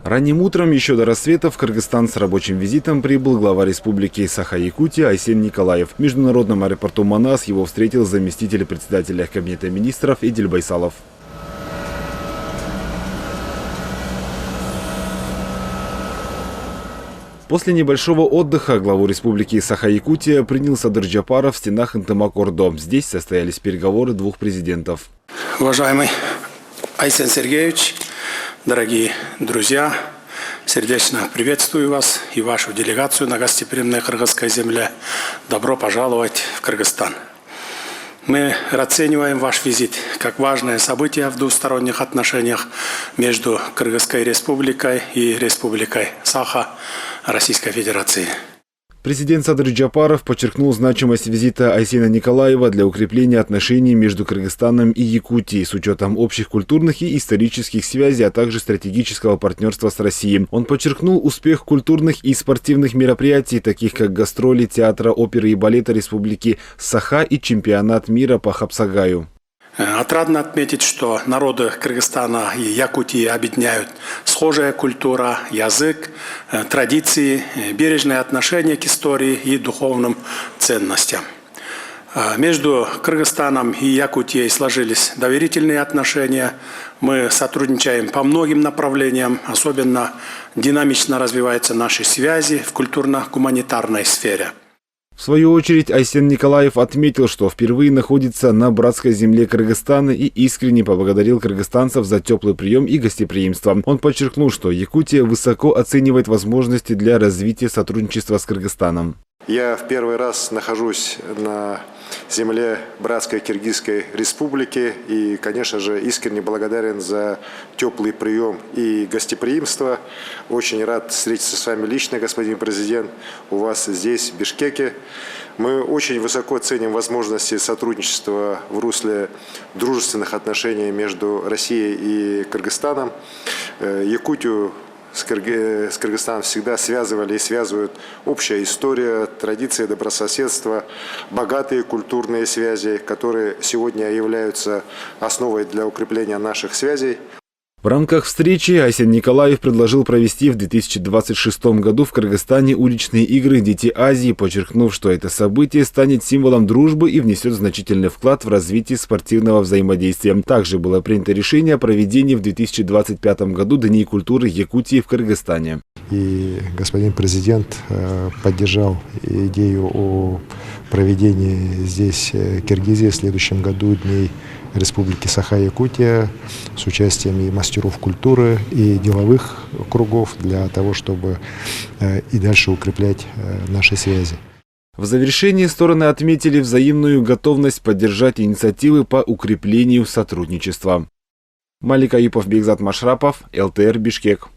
Ранним утром, еще до рассвета, в Кыргызстан с рабочим визитом прибыл глава республики Саха-Якутия Айсен Николаев. В международном аэропорту Манас его встретил заместитель председателя Кабинета министров Эдиль Байсалов. После небольшого отдыха главу республики Саха-Якутия принял Садыр Джапаров в стенах Ынтымак-Ордо. Здесь состоялись переговоры двух президентов. Уважаемый Айсен Сергеевич, дорогие друзья, сердечно приветствую вас и вашу делегацию на гостеприимной кыргызской земле. Добро пожаловать в Кыргызстан. Мы расцениваем ваш визит как важное событие в двусторонних отношениях между Кыргызской республикой и Республикой Саха Российской Федерации. Президент Садыр Джапаров подчеркнул значимость визита Айсена Николаева для укрепления отношений между Кыргызстаном и Якутией с учетом общих культурных и исторических связей, а также стратегического партнерства с Россией. Он подчеркнул успех культурных и спортивных мероприятий, таких как гастроли театра оперы и балета Республики Саха и чемпионат мира по хапсагаю. Отрадно отметить, что народы Кыргызстана и Якутии объединяют схожая культура, язык, традиции, бережное отношение к истории и духовным ценностям. Между Кыргызстаном и Якутией сложились доверительные отношения. Мы сотрудничаем по многим направлениям, особенно динамично развиваются наши связи в культурно-гуманитарной сфере. В свою очередь Айсен Николаев отметил, что впервые находится на братской земле Кыргызстана и искренне поблагодарил кыргызстанцев за теплый прием и гостеприимство. Он подчеркнул, что Якутия высоко оценивает возможности для развития сотрудничества с Кыргызстаном. Я в первый раз нахожусь на земле братской Киргизской республики и, конечно же, искренне благодарен за теплый прием и гостеприимство. Очень рад встретиться с вами лично, господин президент, у вас здесь, в Бишкеке. Мы очень высоко ценим возможности сотрудничества в русле дружественных отношений между Россией и Кыргызстаном. Якутию с Кыргызстаном всегда связывали и связывают общая история, традиции добрососедства, богатые культурные связи, которые сегодня являются основой для укрепления наших связей. В рамках встречи Айсен Николаев предложил провести в 2026 году в Кыргызстане уличные игры «Дети Азии», подчеркнув, что это событие станет символом дружбы и внесет значительный вклад в развитие спортивного взаимодействия. Также было принято решение о проведении в 2025 году Дней культуры Якутии в Кыргызстане. И господин президент поддержал идею о проведении здесь, Киргизии, в следующем году Дней Республики Саха-Якутия с участием и мастеров культуры, и деловых кругов для того, чтобы и дальше укреплять наши связи. В завершении стороны отметили взаимную готовность поддержать инициативы по укреплению сотрудничества. Малик Аюпов, Бекзат Машрапов, ЛТР, Бишкек.